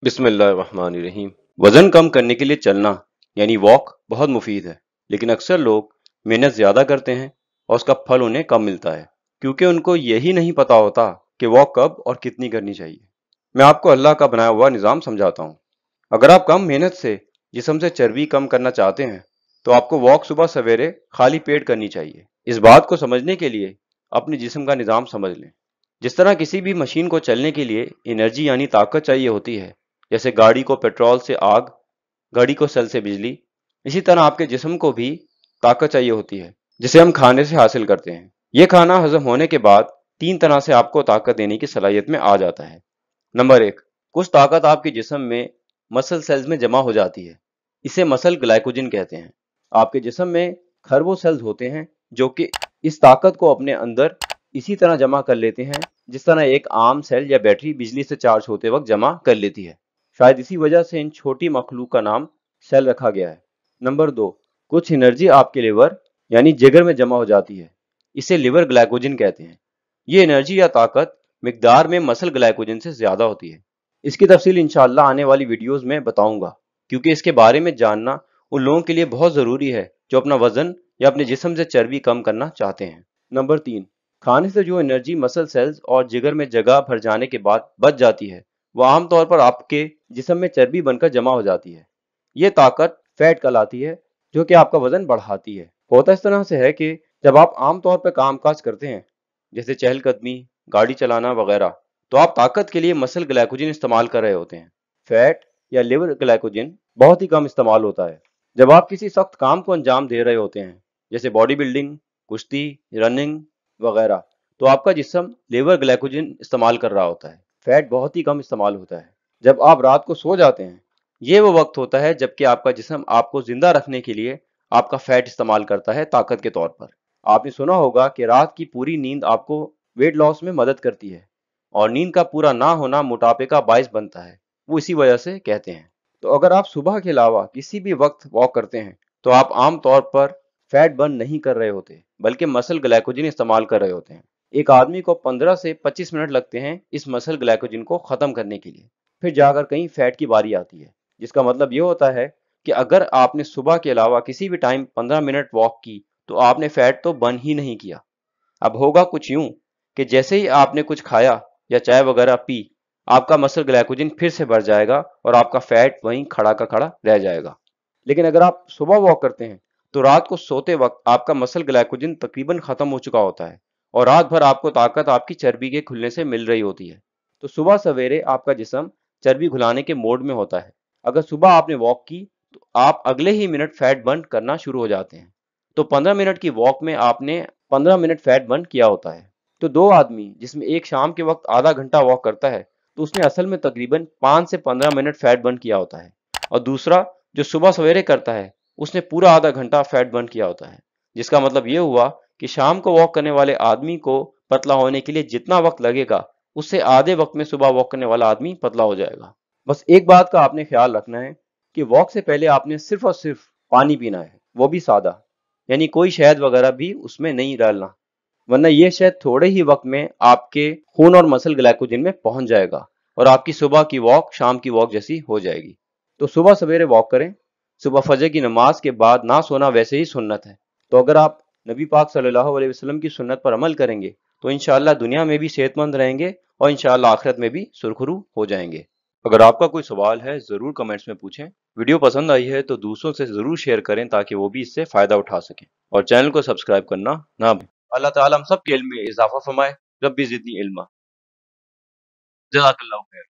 बिस्मिल्लाहिर्रहमानिर्रहीम। वजन कम करने के लिए चलना यानी वॉक बहुत मुफीद है, लेकिन अक्सर लोग मेहनत ज्यादा करते हैं और उसका फल उन्हें कम मिलता है, क्योंकि उनको यही नहीं पता होता कि वॉक कब और कितनी करनी चाहिए। मैं आपको अल्लाह का बनाया हुआ निज़ाम समझाता हूँ। अगर आप कम मेहनत से जिस्म से चर्बी कम करना चाहते हैं, तो आपको वॉक सुबह सवेरे खाली पेट करनी चाहिए। इस बात को समझने के लिए अपने जिस्म का निज़ाम समझ लें। जिस तरह किसी भी मशीन को चलने के लिए एनर्जी यानी ताकत चाहिए होती है, जैसे गाड़ी को पेट्रोल से आग, घड़ी को सेल से बिजली, इसी तरह आपके जिस्म को भी ताकत चाहिए होती है, जिसे हम खाने से हासिल करते हैं। ये खाना हजम होने के बाद तीन तरह से आपको ताकत देने की सलाहियत में आ जाता है। नंबर एक, कुछ ताकत आपके जिस्म में मसल सेल्स में जमा हो जाती है। इसे मसल ग्लाइकोजन कहते हैं। आपके जिस्म में खरबों सेल्स होते हैं जो कि इस ताकत को अपने अंदर इसी तरह जमा कर लेते हैं जिस तरह एक आम सेल या बैटरी बिजली से चार्ज होते वक्त जमा कर लेती है। शायद इसी वजह से इन छोटी मखलूक का नाम सेल रखा गया है। नंबर दो, कुछ एनर्जी आपके लिवर यानी जिगर में जमा हो जाती है। इसे लिवर ग्लाइकोजन कहते हैं। ये एनर्जी या ताकत मिकदार में मसल ग्लाइकोजन से ज्यादा होती है। इसकी तफसील इंशाअल्लाह आने वाली वीडियोस में बताऊंगा, क्योंकि इसके बारे में जानना उन लोगों के लिए बहुत जरूरी है जो अपना वजन या अपने जिस्म से चर्बी कम करना चाहते हैं। नंबर तीन, खाने से जो एनर्जी मसल सेल्स और जिगर में जगह भर जाने के बाद बच जाती है, वह आमतौर पर आपके जिस्म में चर्बी बनकर जमा हो जाती है। ये ताकत फैट कहलाती है, जो कि आपका वजन बढ़ाती है। होता इस तरह से है कि जब आप आमतौर पर काम काज करते हैं, जैसे चहलकदमी, गाड़ी चलाना वगैरह, तो आप ताकत के लिए मसल ग्लाइकोजन इस्तेमाल कर रहे होते हैं। फैट या लिवर ग्लाइकोजन बहुत ही कम इस्तेमाल होता है। जब आप किसी सख्त काम को अंजाम दे रहे होते हैं, जैसे बॉडी बिल्डिंग, कुश्ती, रनिंग वगैरह, तो आपका जिस्म लिवर ग्लाइकोजन इस्तेमाल कर रहा होता है। फैट बहुत ही कम इस्तेमाल होता है। जब आप रात को सो जाते हैं, ये वो वक्त होता है जबकि आपका जिस्म आपको जिंदा रखने के लिए आपका फैट इस्तेमाल करता है ताकत के तौर पर। आपने सुना होगा कि रात की पूरी नींद आपको वेट लॉस में मदद करती है, और नींद का पूरा ना होना मोटापे का बायस बनता है, वो इसी वजह से कहते हैं। तो अगर आप सुबह के अलावा किसी भी वक्त वॉक करते हैं, तो आप आम तौर पर फैट बर्न नहीं कर रहे होते, बल्कि मसल ग्लाइकोजन इस्तेमाल कर रहे होते हैं। एक आदमी को 15 से 25 मिनट लगते हैं इस मसल ग्लाइकोजन को खत्म करने के लिए। फिर जाकर कहीं फैट की बारी आती है, जिसका मतलब ये होता है कि अगर आपने सुबह के अलावा किसी भी टाइम 15 मिनट वॉक की, तो आपने फैट तो बर्न ही नहीं किया। अब होगा कुछ यूं कि जैसे ही आपने कुछ खाया या चाय वगैरह पी, आपका मसल ग्लाइकोजन फिर से बढ़ जाएगा और आपका फैट वहीं खड़ा का खड़ा रह जाएगा। लेकिन अगर आप सुबह वॉक करते हैं, तो रात को सोते वक्त आपका मसल ग्लाइकोजन तकरीबन खत्म हो चुका होता है और रात भर आपको ताकत आपकी चर्बी के खुलने से मिल रही होती है। तो सुबह सवेरे आपका जिस्म चर्बी घुलाने के मोड में होता है। अगर सुबह आपने वॉक की, तो आप अगले ही मिनट फैट बर्न करना शुरू हो जाते हैं। तो 15 मिनट की वॉक में आपने 15 मिनट फैट बर्न किया होता है। तो दो आदमी जिसमें एक शाम के वक्त आधा घंटा वॉक करता है, तो उसने असल में तकरीबन 5 से 15 मिनट फैट बर्न किया होता है, और दूसरा जो सुबह सवेरे करता है, उसने पूरा आधा घंटा फैट बर्न किया होता है। जिसका मतलब ये हुआ कि शाम को वॉक करने वाले आदमी को पतला होने के लिए जितना वक्त लगेगा, उससे आधे वक्त में सुबह वॉक करने वाला आदमी पतला हो जाएगा। बस एक बात का आपने ख्याल रखना है कि वॉक से पहले आपने सिर्फ और सिर्फ पानी पीना है, वो भी सादा, यानी कोई शहद वगैरह भी उसमें नहीं डालना, वरना यह शहद थोड़े ही वक्त में आपके खून और मसल ग्लाइकोजन में पहुंच जाएगा और आपकी सुबह की वॉक शाम की वॉक जैसी हो जाएगी। तो सुबह सवेरे वॉक करें। सुबह फजर की नमाज के बाद ना सोना वैसे ही सुन्नत है। तो अगर आप नबी पाक सल्लल्लाहु अलैहि वसल्लम की सुन्नत पर अमल करेंगे, तो इंशाअल्लाह दुनिया में भी सेहतमंद रहेंगे और इंशाअल्लाह आखिरत में भी सुरखरू हो जाएंगे। अगर आपका कोई सवाल है, जरूर कमेंट्स में पूछें। वीडियो पसंद आई है तो दूसरों से जरूर शेयर करें ताकि वो भी इससे फायदा उठा सकें, और चैनल को सब्सक्राइब करना ना भूलें। अल्लाह ताला हम सब के इल्म में इजाफा फरमाए। रब्बी ज़िदनी इल्मा। जज़ाकल्लाहु खैर।